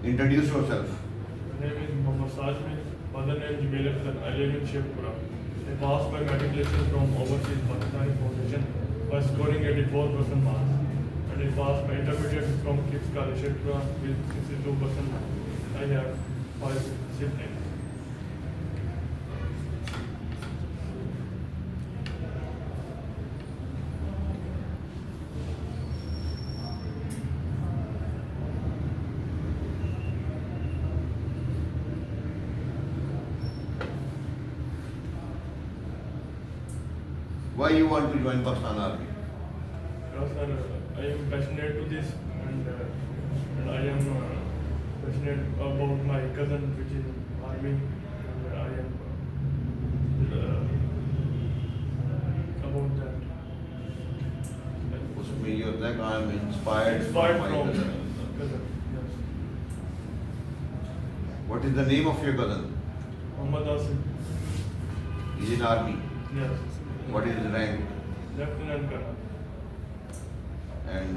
Introduce yourself. My name is Mohammad Sajmi. Father name Jamil Akhtar. I live in Sheikhpura. I passed my matriculation from Overseas Pakistani Foundation by scoring 84% marks. And I passed my intermediate from King's College Sheikhpura with 62% marks. I have 5 siblings. Why you want to join Pakistan Army? Because sir, I am passionate to this and I am passionate about my cousin which is in army and I am about that. उसमें ये होता है कि I am inspired Inspired from my from cousin. cousin, yes. What is the name of your cousin? Muhammad Asim, He is in army. yes. What is his rank? Lieutenant Colonel. And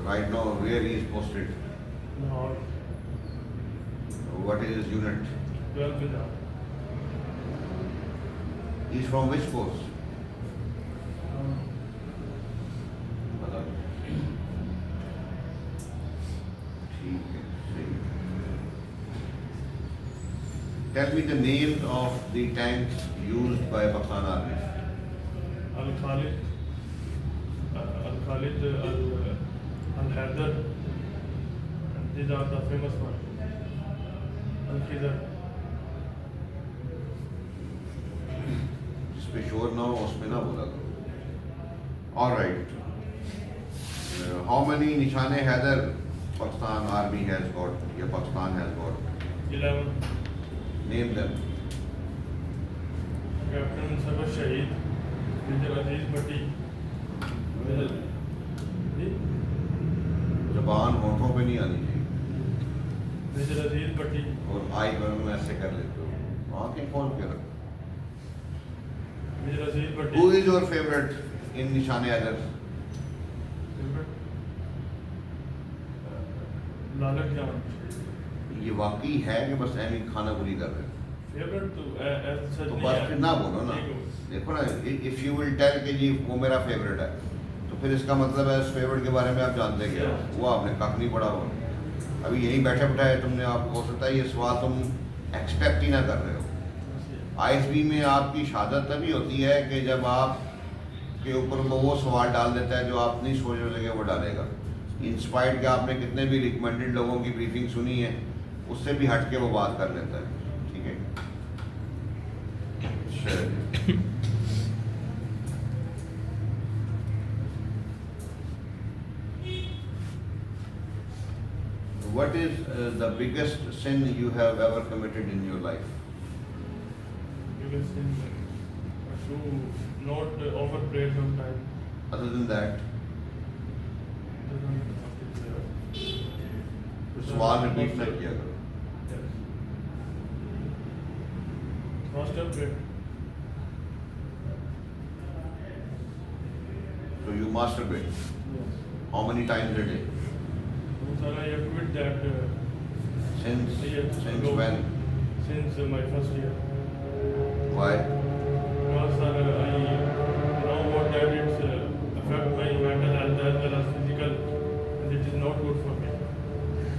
right now where he is posted? Lahore, What is his unit? 12 Punjab. He is from which post? बता दो। ठीक है, सही है। Tell me the names of the tanks used by Pakistan Army. Al Khalid, Al Haider, and these are the famous ones. Al Khizar. जिस पे शोर ना हो उसमें ना बोला करो। All right. How many निशाने Haider Pakistan Army has got? या Pakistan has got? 11. Name them. Captain Sarwar Shahid, Major Aziz Bhatti, जबान होठों पे नहीं आनी चाहिए Major Aziz Bhatti, और आई करो में ऐसे कर लेते हो आंखें खोल के रखो। Major Aziz Bhatti. Who is your favorite in निशाने हैदर? लालक जान. ये वाकई है कि बस ऐमी खाना बुरी कर रहे हो? Favorite तो ऐसा तो नहीं बस है. फिर ना बोलो ना। देखो ना, इफ यू विल टेल कि जी वो मेरा फेवरेट है तो फिर इसका मतलब है उस फेवरेट के बारे में आप जानते क्या हो? वो आपने कख नहीं पढ़ा हो। अभी यहीं बैठे बैठाए तुमने, आप हो सकता है ये सवाल तुम एक्सपेक्ट ही ना कर रहे हो। आईएसबी में आपकी शहादत तभी होती है कि जब आप के ऊपर वो सवाल डाल देता है जो आप नहीं सोच रहे थे कि वो डालेगा। इंस्पायर्ड के आपने कितने भी रिकमेंडेड लोगों की ब्रीफिंग सुनी है उससे भी हट के वो बात कर लेता है। ठीक है, चलिए। What is the biggest sin you have ever committed in your life? Because to not overplay sometimes. Other than that, सवाल रिपीट ना किया करो। Masturbate. So you masturbate. Yes. How many times a day? Sir, I have quit that Since ago. when? Since my first year. Why? Because sir, I know what that it's affect my mental health as well as physical, and it is not good for me.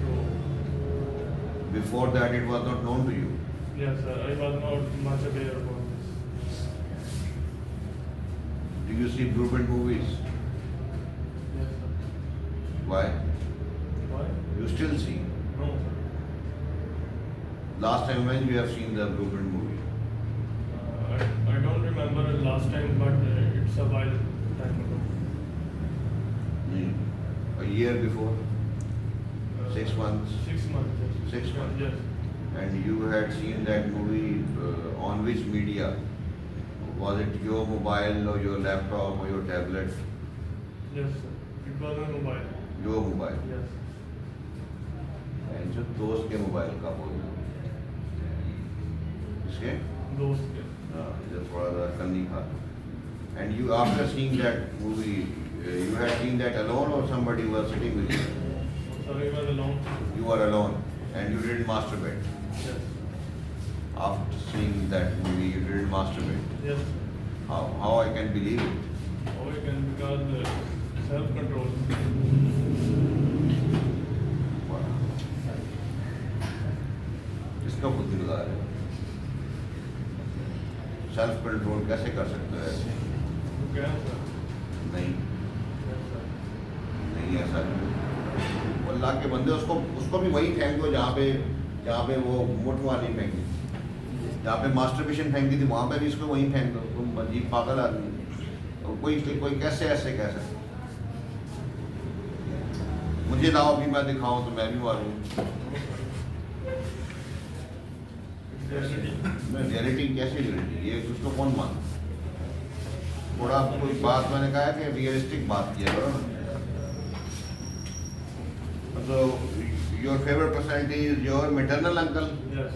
So Before that it was not known to you. yes, sir, I was not much aware about this. Do you see blueprint movies? Yes, sir. Why? Why? You still see. No, sir. Last time when you have seen the blueprint movie? I don't remember the last time, but it's a while time ago. A year before? 6 months? 6 months. Yes. 6 months. Yes. And you had seen that movie on which media? Was it your mobile or your laptop or your tablet? Yes, sir. It was on mobile. Your mobile. Yes. And जो दोस्त के mobile का बोल रहे हो। इसके? Those. इधर थोड़ा सा कन्नी था। And you, after seeing that movie, you had seen that alone or somebody was sitting with you? So I was alone. You were alone and you didn't masturbate. Yes. After seeing that movie, you didn't masturbate. Yes. How I can believe it? Oh, I can because self-control. Wow. किसका बुद्धि गुजार है? Self control कैसे कर सकते हो ऐसे? You can, sir. नहीं, Yes, sir. नहीं ऐसा नहीं। वो अल्लाह के बंदे उसको भी वही फेंक दो जहाँ पे वो मोटवा नहीं फेंकी, जहाँ पे मास्टरबेशन फेंकी थी वहाँ पे भी इसको वहीं फेंक दो। तुम अजीब पागल आदमी। तो कोई कैसे ऐसे कह सकता? मुझे लाओ भी मैं दिखाऊं तो मैं भी मारूं। रियलिटी कैसी रियलिटी? ये उसको कौन मानता? थोड़ा कोई बात मैंने कहा है कि रियलिस्टिक बात किया करो ना। So your favorite personality is your maternal uncle. Yes.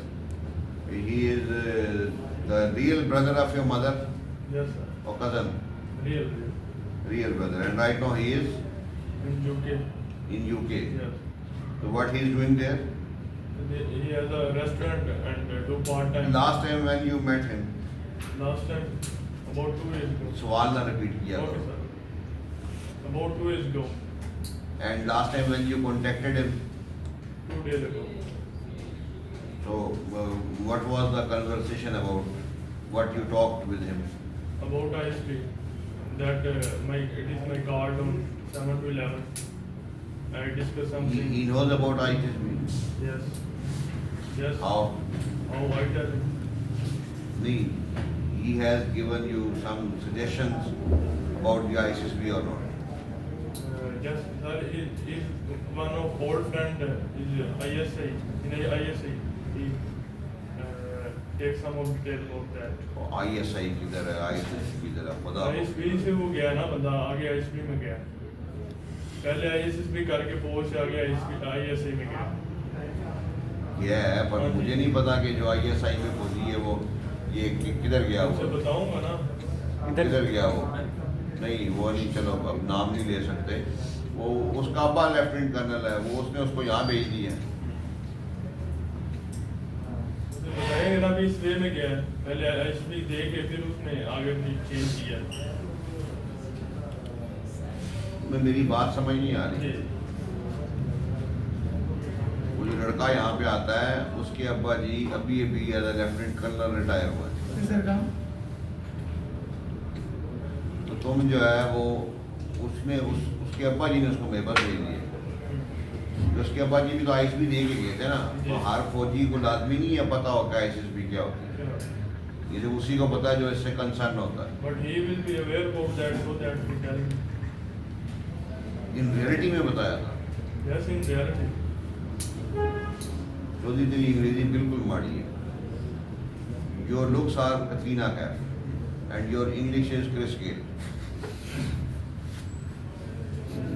He is the real brother of your mother Yes, sir. or cousin. Real. Real brother. And right now he is In UK. in UK. Yes. So what he is doing there? He has a restaurant and do part-time. Last time when you met him, Last time, about 2 years ago. सवाल ना repeat किया Okay, करो। sir. About 2 years ago. And last time when you contacted him, 2 days ago. so what was the conversation about? What you talked with him? About ISP. That it is my card on 7 to 11. I discussed something. He knows about ISB. Yes. Yes. How? How I tell him. He has given you some suggestions about the ISB or not? Yes, sir. He is one of old friend. Is ISI. In ISI, he takes some of detail about that. ISI किधर है? ISB किधर है? खुदा ISP से वो गया ना बंदा आगे ISP में गया। पहले ISSB करके पोस्ट से आगे ISI में गया। ये है, पर मुझे नहीं पता कि जो ISI में पहुंची है वो ये किधर गया उसे वो? बताऊंगा ना। किधर गया वो? नहीं वो नहीं, चलो अब नाम नहीं ले सकते। वो उसका अब्बा लेफ्टिनेंट कर्नल है, वो उसने उसको यहाँ भेज दिया है। उसे बताएंगे ना भी इस वे में गया है। पहले ISP दे के फिर उसने आगे भी चेंज किया। मेरी बात समझ नहीं आ रही। जी। वो जो लड़का यहाँ पे आता है उसके अब्बा जी अभी as a lieutenant colonel retire हुआ है। तो तुम जो है वो उसके अब्बा जी ने उसको मेरे पास भेज दिए। तो उसके अब्बा जी भी तो ISB दे के गए थे ना। तो हर फौजी को लाजमी नहीं है पता होगा ISB क्या होती है। ये जो उसी को पता है जो इससे कंसर्न होता है। But he will be aware about that so that we tell him. In reality में बताया था। Yes, in reality. रोजी तेरी अंग्रेजी बिल्कुल माड़ी है। Your looks are Katrina Kaif and your English is Chris Gayle.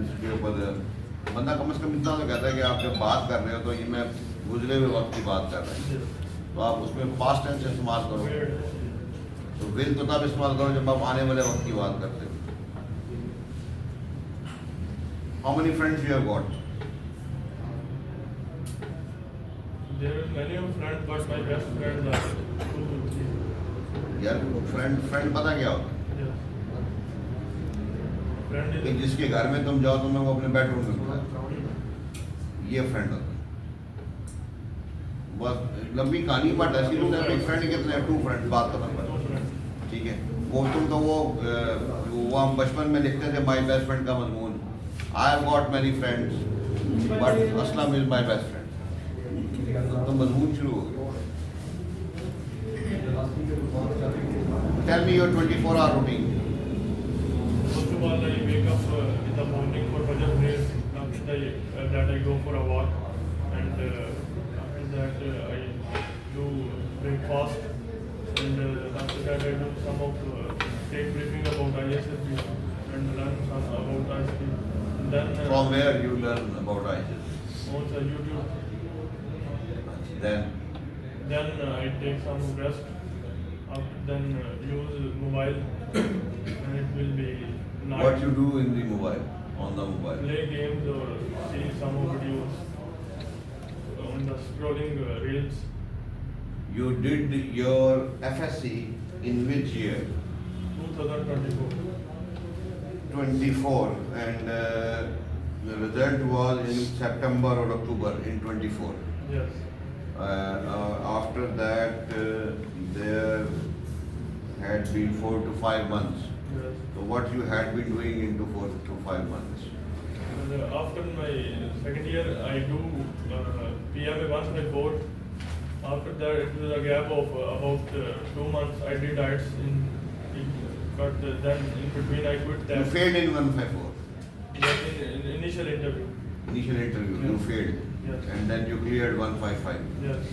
इसके ऊपर बंदा कम से कम इतना तो कहता है कि आप जब बात कर रहे हो तो ये मैं गुजरे हुए वक्त की बात कर रहा हूँ, तो आप उसमें पास्ट टेंस इस्तेमाल करो। तो विल तो तब इस्तेमाल करो जब आप आने वाले वक्त की बात करते हो। How many friends you have got? There are many of friends, but my best friends are 2 to 3. यार फ्रेंड पता क्या होता है? Yes. Friend कि is जिसके घर में तुम जाओ तुम्हें वो अपने बेडरूम में बुलाए, ये फ्रेंड होता है। बस लंबी कहानी बट ऐसी लोग हैं, फ्रेंड कितने हैं? 2 फ्रेंड, बात खत्म कर। 2 friends. ठीक है, वो तुम तो वो हम बचपन में लिखते थे माई बेस्ट फ्रेंड का मजमून, I have got many friends but Aslam is my best friend. तो मजमून शुरू हो गया। Tell me your 24-hour routine. First of all, I wake up in the morning for Fajr prayers. After that, I go for a walk, and after that, I do breakfast, and after that, I do some of take briefing about ISSB and learn some about ISP. And then From where you learn about ISIS? on YouTube. Then I take some rest. Then use mobile, and it will be night. what you do in the mobile, on on the mobile? Play games or see some videos on the scrolling reels. You did your FSC in which year? 2024. 24, and the result was in September or October in 24. Yes. After that, there had been 4 to 5 months. Yes. So what you had been doing into 4 to 5 months? And, after my second year, I do PMA 154. After that, it was a gap of about 2 months. I did IELTS but then in between I quit that. You failed in 154. Yes, in initial interview. Initial interview, you Yes. failed. Yes. And then you cleared 155. Yes.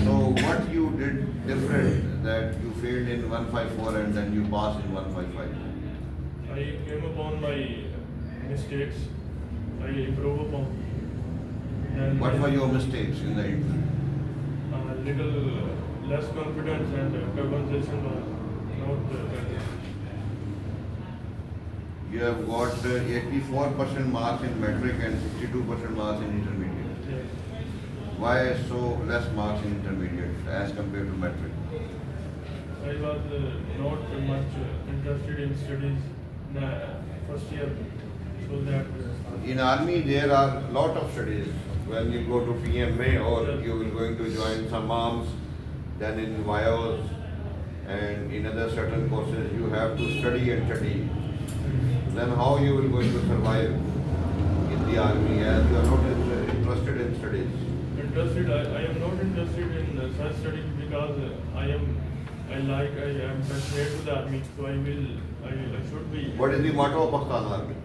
So what you did different that you failed in 154 and then you passed in 155? I came upon my mistakes. I improved upon. Then What were your mistakes in the interview? little less confidence and conversation was not better. You have got 84% marks in metric and 62% marks in intermediate. Yes. Why so less marks in intermediate as compared to metric? I was not much interested in studies in the first year, so that In army there are lot of studies. When you go to PMA or Yes. you will going to join some arms, then in VIOS and in other certain courses you have to study and study. Then how you will going to survive in the army as you are not interested in studies? interested. I am not interested in such studies because I am passionate to the army, so I should be. What is the motto of Pakistan Army?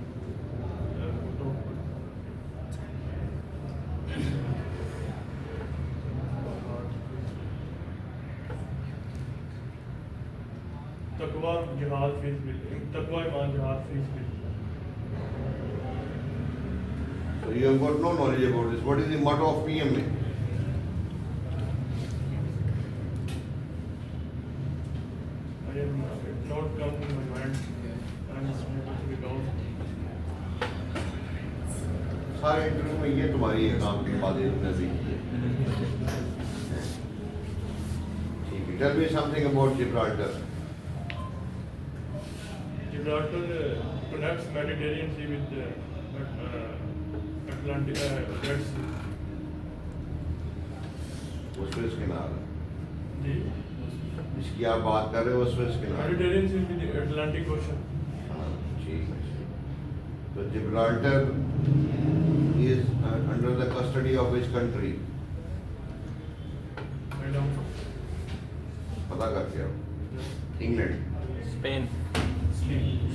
तकवा जिहाद fees bill तकवा ईमान जिहाद fees bill So you have got no knowledge about this. What is the motto of PMA? I am it not come in my mind. I am able to out. सारे interview में ये तुम्हारी exam की बातें तुमने भी की है। ठीक है। Tell me something about Gibraltar. Gibraltar connects Mediterranean Sea with Atlantic Red Sea. वो स्विस किनारा जी जिसकी आप बात कर रहे हो वो स्विस किनारा। Mediterranean Sea with the Atlantic Ocean. हाँ, ठीक है। So Gibraltar is under the custody of which country? I don't know. पता करके आओ। England. Spain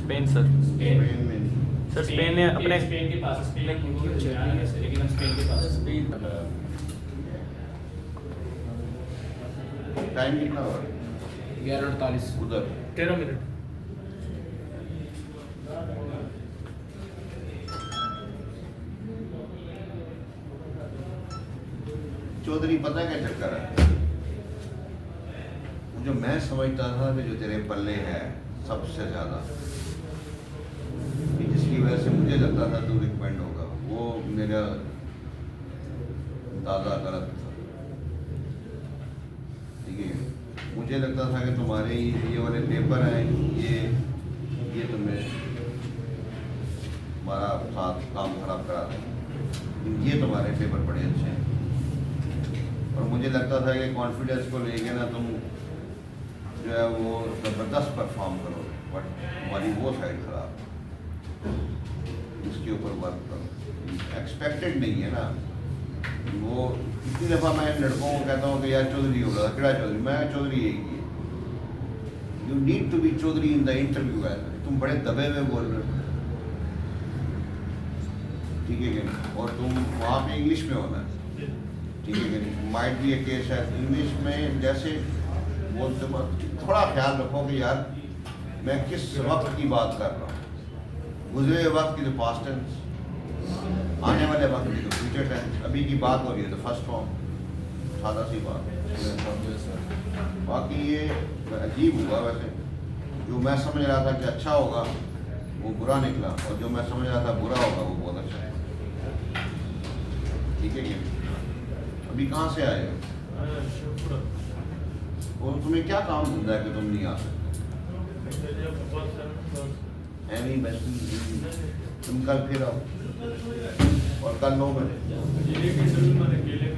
Spain sir Spain में सर स्पेन ने अपने स्पेन के पास स्पेन लेकिन हम स्पेन के पास टाइम कितना हुआ 11:48 उधर? 13 मिनट। चौधरी पता क्या चक्कर है? जो मैं समझता था कि जो तेरे पल्ले है सबसे ज्यादा कि जिसकी वजह से मुझे लगता था तू रिकमेंड होगा, वो मेरा दादा गलत था। ठीक है, मुझे लगता था कि तुम्हारे ये वाले पेपर हैं ये तुम्हें हमारा साथ काम खराब करा दें। ये तुम्हारे पेपर बड़े अच्छे हैं और मुझे लगता था कि कॉन्फिडेंस को लेके ना तुम जो है वो ज़बरदस्त परफॉर्म करोगे, बट तुम्हारी वो साइड खराब, इसके ऊपर वर्क करो। एक्सपेक्टेड नहीं है ना वो। कितनी दफ़ा मैं लड़कों को कहता हूँ कि यार चौधरी होगा, केड़ा चौधरी, मैं चौधरी एक ही है। You need to be Chaudhary in the interview है। तुम बड़े दबे हुए बोल रहे हो, ठीक है कि नहीं? और तुम वहाँ पे इंग्लिश में होना है, ठीक है कि नहीं? माइट बी ए केस है इंग्लिश में जैसे बोलते वक्त थोड़ा ख्याल रखो कि यार मैं किस वक्त की बात कर रहा हूँ। गुजरे हुए वक्त की तो पास्ट टेंस, आने वाले वक्त की तो फ्यूचर टेंस, अभी की बात हो रही है तो फर्स्ट फॉर्म, सादा सी बात। बाकी ये अजीब हुआ वैसे, जो मैं समझ रहा था कि अच्छा होगा वो बुरा निकला, और जो मैं समझ रहा था बुरा होगा वो बहुत अच्छा है। ठीक है क्या? अभी कहाँ से आए हो? शिवपुरा। और तुम्हें क्या काम धंधा है कि तुम नहीं आ सकते? बस है है नहीं, बस तुम कल फिर आओ, और कल 9 बजे। ये कि मैंने केले